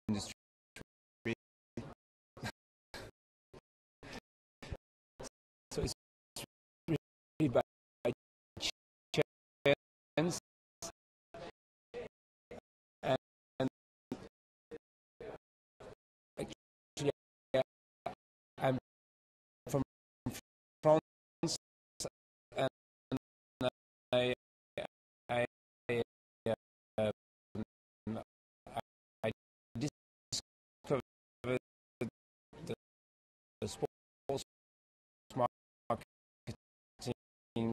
industry. So it's really by chance, and actually I'm from France, and I I uh, I discovered the sports marketing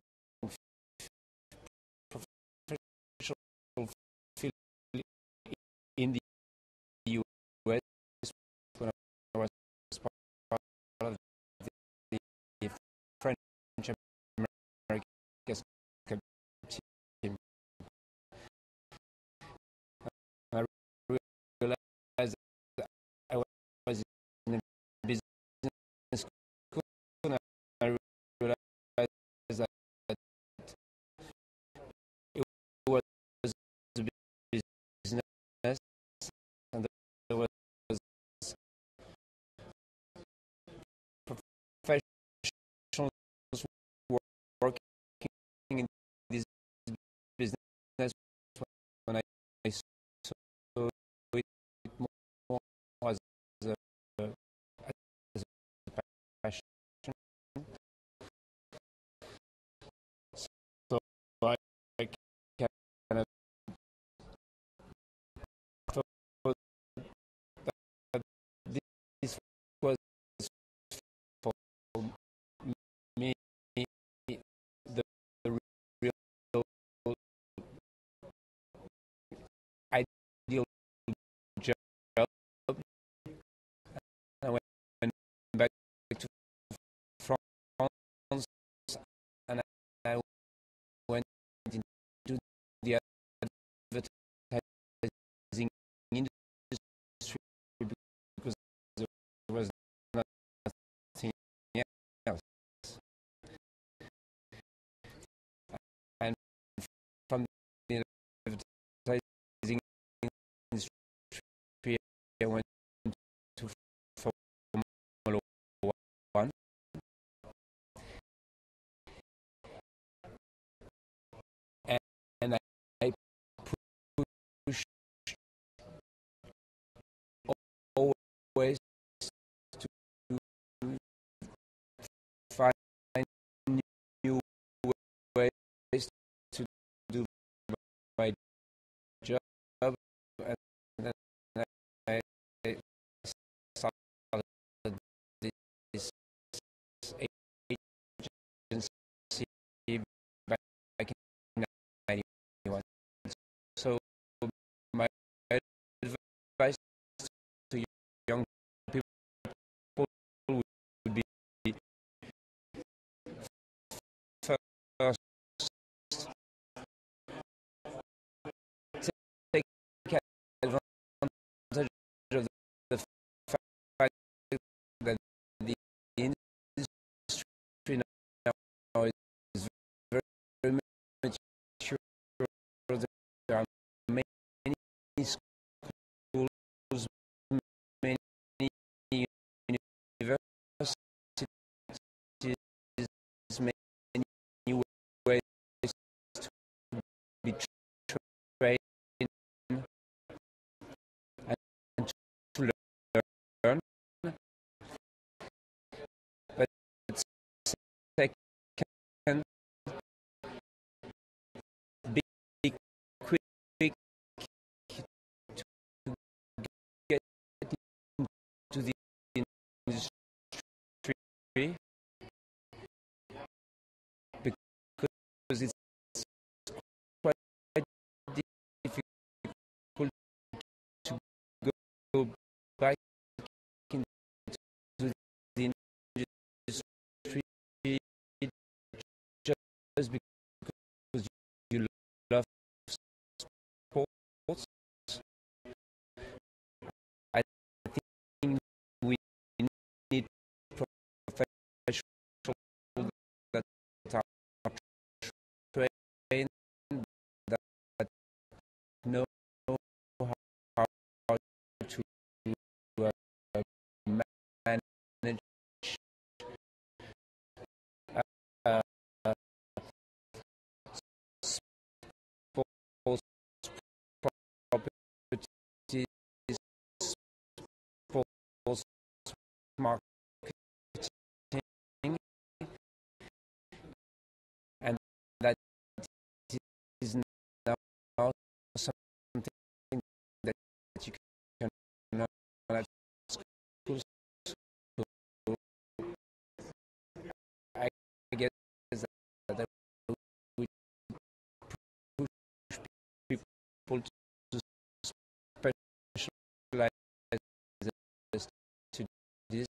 professional field in the US when I was part of the French American team. I realized that I was in a business school, and I realized that it was a business, and there was professionals working in this business when I saw it more as a passion. So I kind of thought that this was for me the real ideal job. I went back to France, and I went into the advertising industry because there was nothing else. And from the advertising industry, I went to Formula One, and I pushed always to find new ways to do my job, and then I started this agency back in 91. So my advice to young people would be first, take advantage of the fact that the industry now is very mature. There are many schools, many universities, many ways to be trained and to learn. But second, be quick to get into the industry because it's quite difficult to go back into the industry just because you love sports. I think we need professionals that are trained, that know how to marketing, and that is now something that you can learn at school. So I guess that we push people to specialize to this,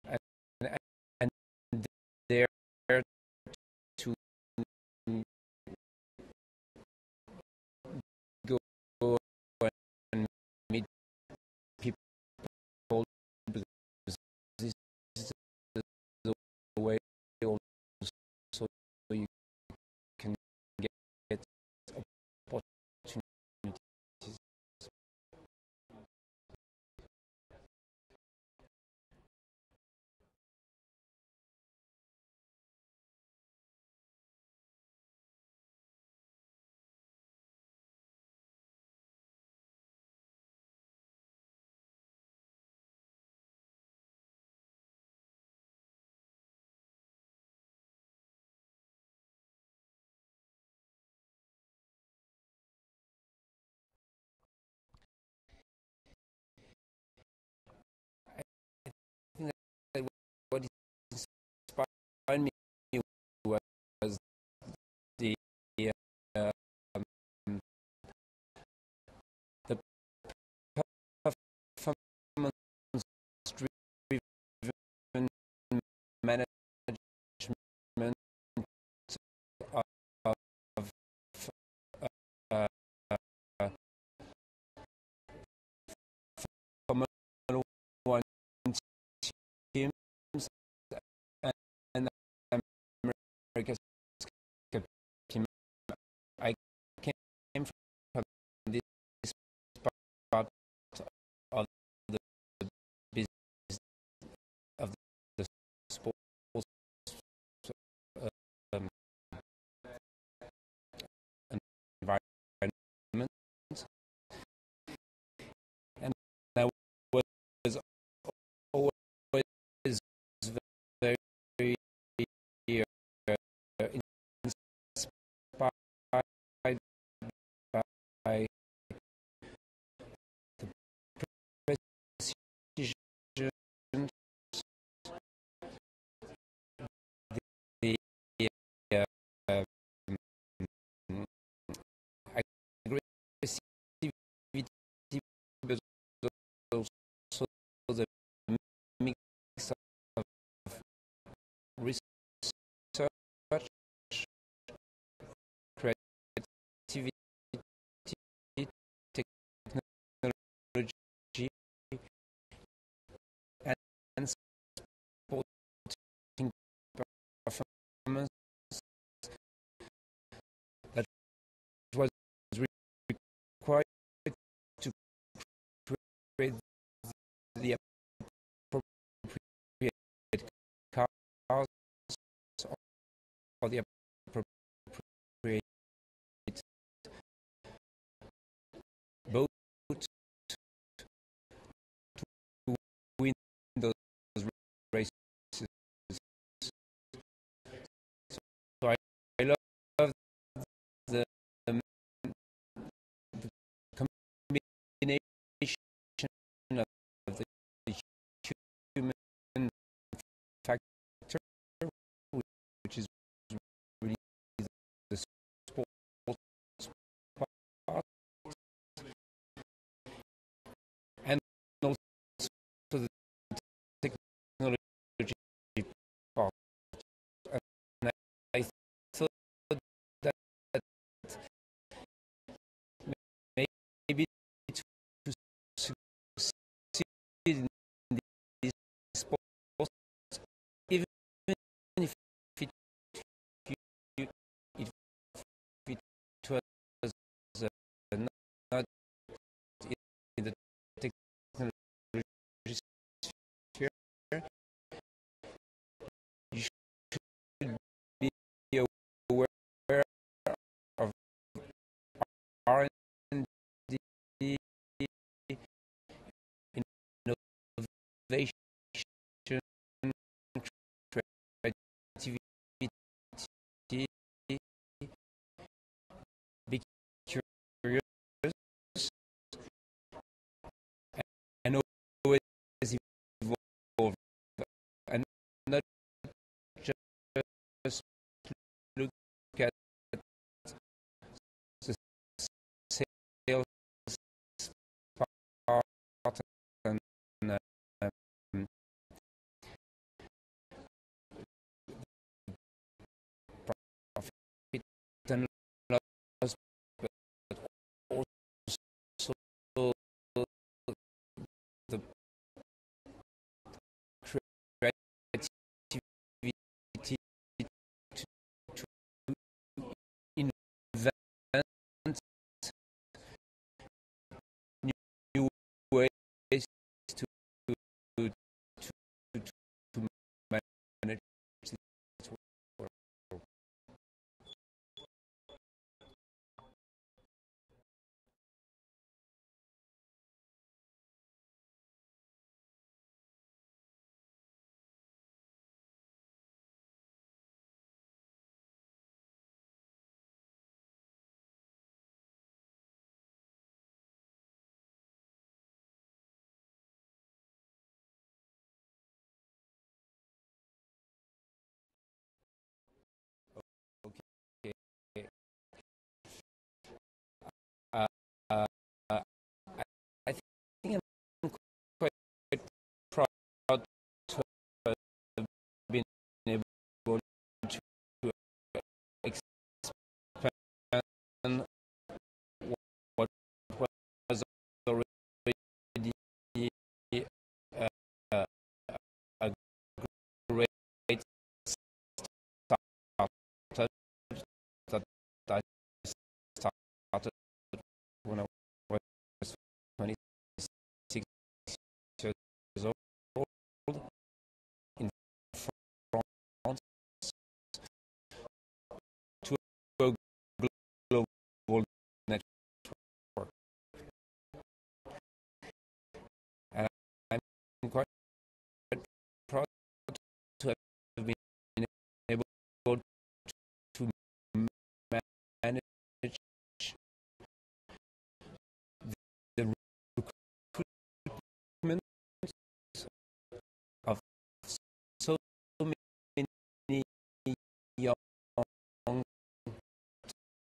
and, and there to go and meet people, because this is the way also you can get opportunities. I think that what inspired me was the um, the performance-driven management of uh, Formula One teams and America's Cup team. I came from this part of the business of the sports um, environment, and I was always very inspired by the precision, the uh, aggressivity, but also the mix of research, creativity, technology, and sporting performance that was required to create the appropriate cars or the appropriate boats to win those races. So I love the, um, the combination of the human factor, which is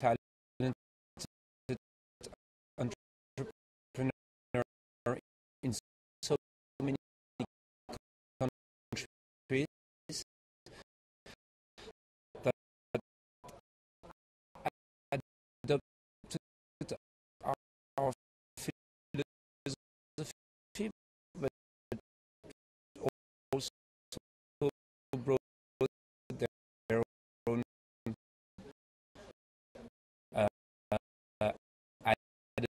talented entrepreneur in so many countries that adopted our philosophy, but also brought their own uh, uh, added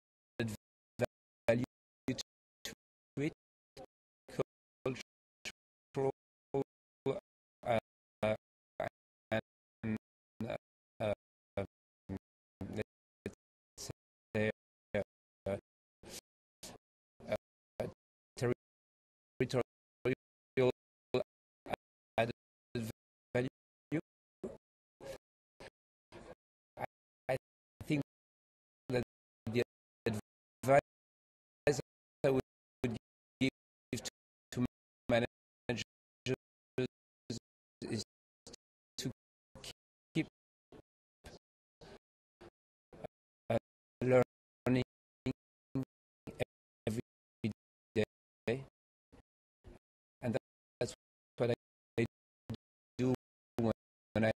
value to it, cultural uh, uh, and uh, let's say uh, uh, territorial added value. I, I think that the advice I would give to managers is to keep learning every day, and that's what I do when I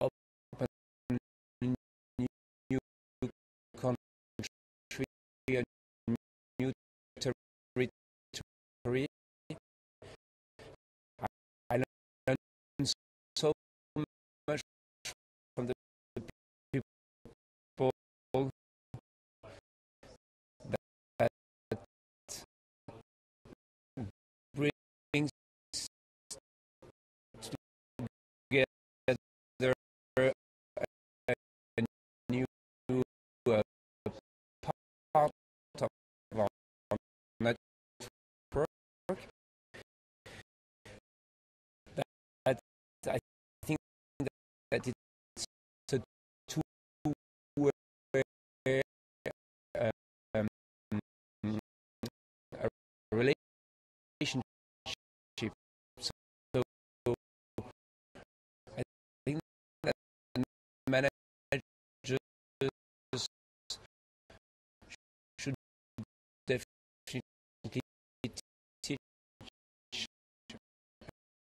open a new country, a new territory. I learn so much from the people that brings together a new uh, part of our network. That I think that it's a two-way um, a relationship. So I think that managers should definitely teach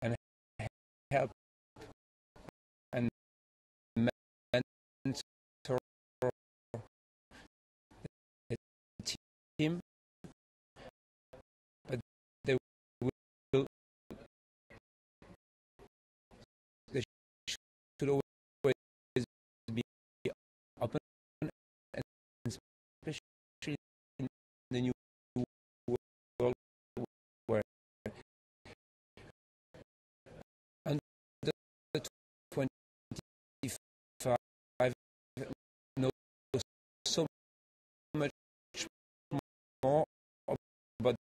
and help and mentor the team, but they will they should always be open, and especially in the new world where under 25 knows so much more about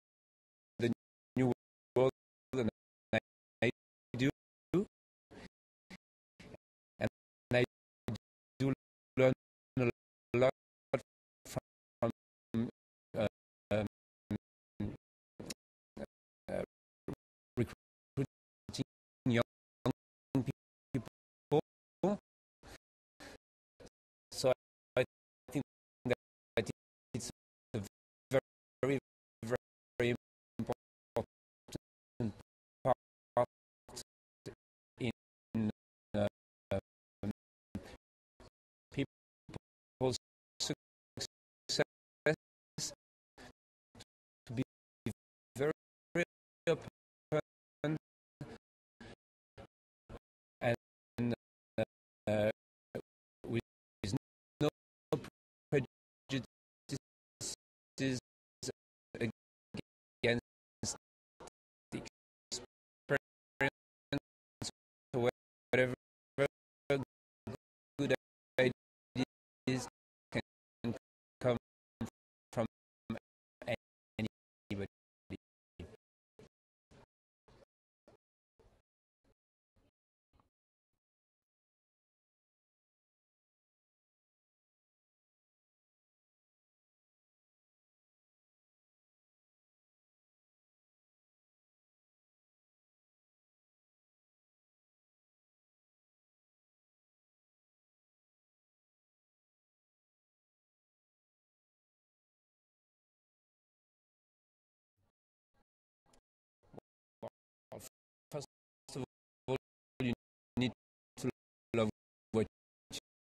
the new world than I do, and I do learn a lot from uh, um, uh, recruiting young people. So I think that it's a very, very important part in uh, um,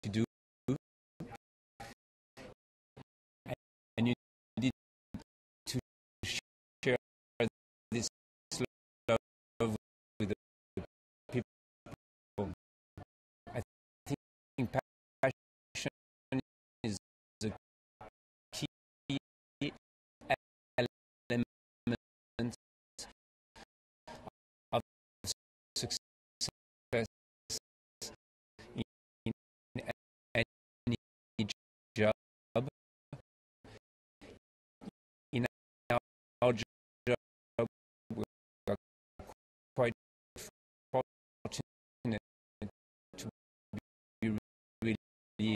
to do, and you need to share this love with the people. I think passion is the key element of success in any job. In our job, we are quite fortunate to be really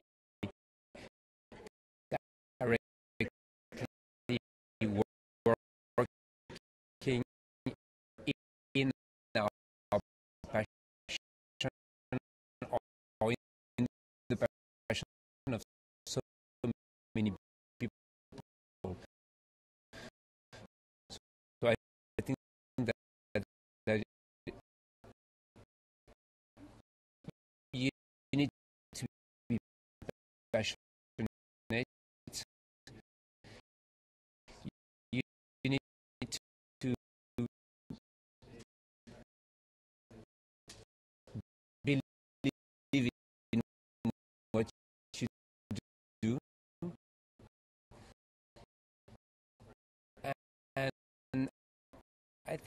directly working in our passion or in the passion of so many people. So I think that you need to be passionate. You need to believe in what you do, and I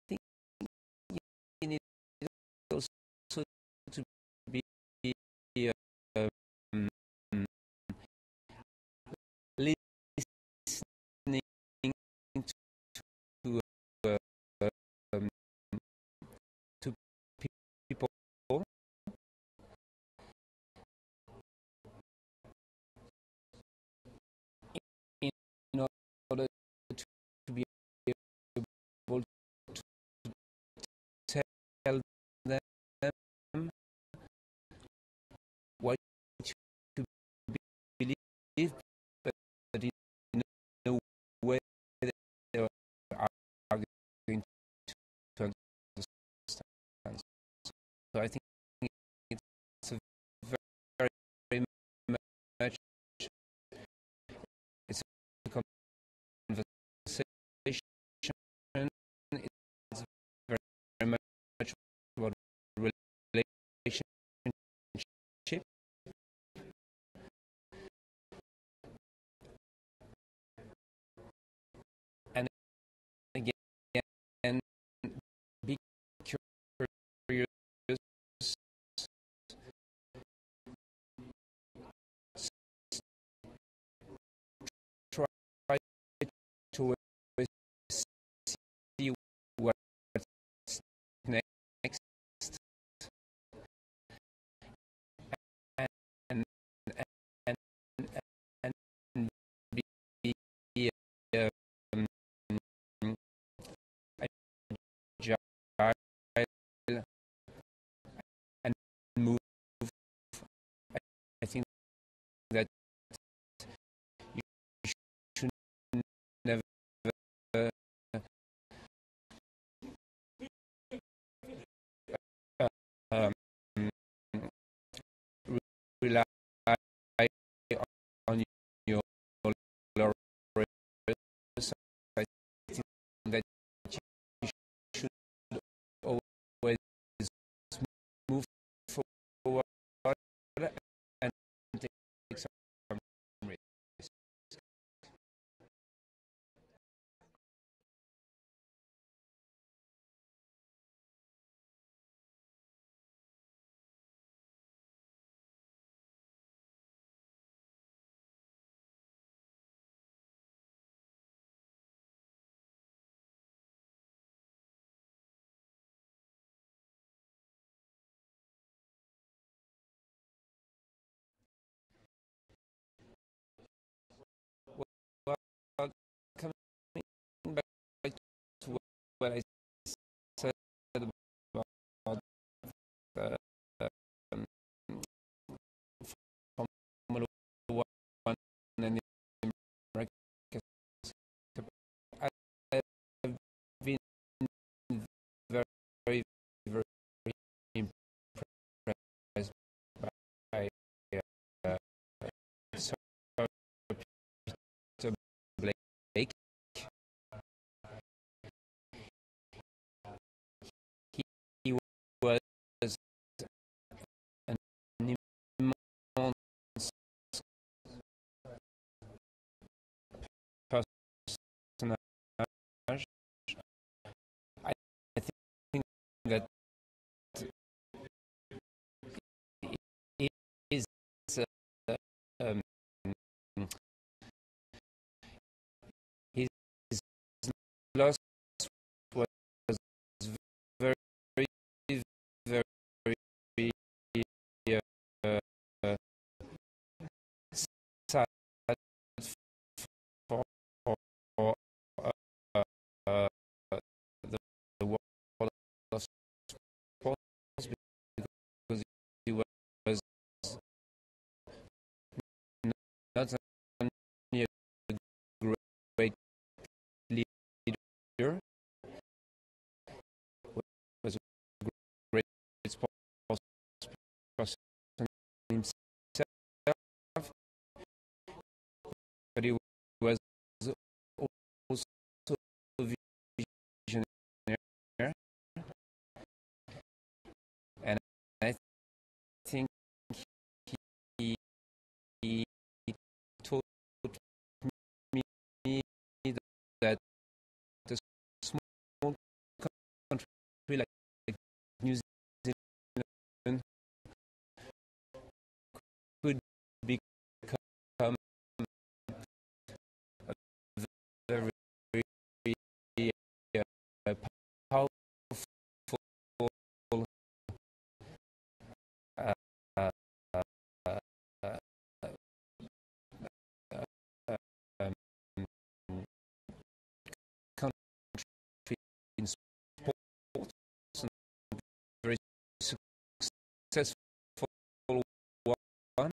think you need also to be um, listening to um, to people in order to be able to tell them what you believe, but in a way they are going to understand. So I think it's a very, very much it's a conversation. It's very much about relationship, and again, be curious, try to see what's next, and and and be um, agile and move. I think that you should never um, rely on your lawyers. I think that you should always move forward and take some risks. Well, coming back to what I said about the um, Formula One and the American Cup, I've been very, very impressed by loss was very, very uh, sad for uh, uh, the world of sports because he was not only a great leader, was a great sports person himself, but he was also a visionary, and I think he, he taught me that a small country like New Zealand could become a very powerful uh, uh, uh, um, country in sports, and very successful one,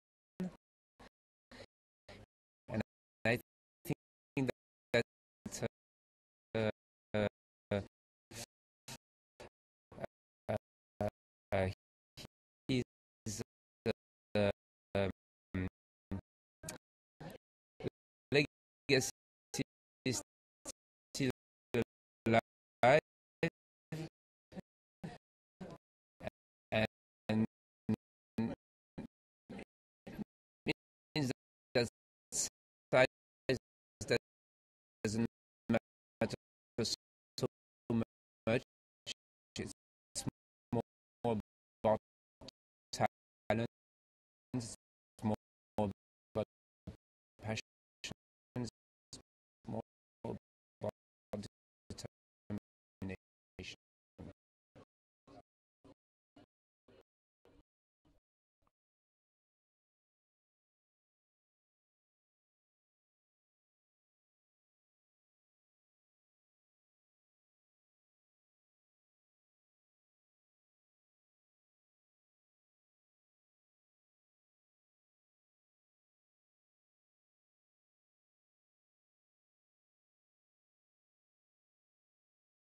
and I think that uh, uh, uh, uh, his uh, um, legacy is still alive, and means that size that doesn't matter so much. It's more about talent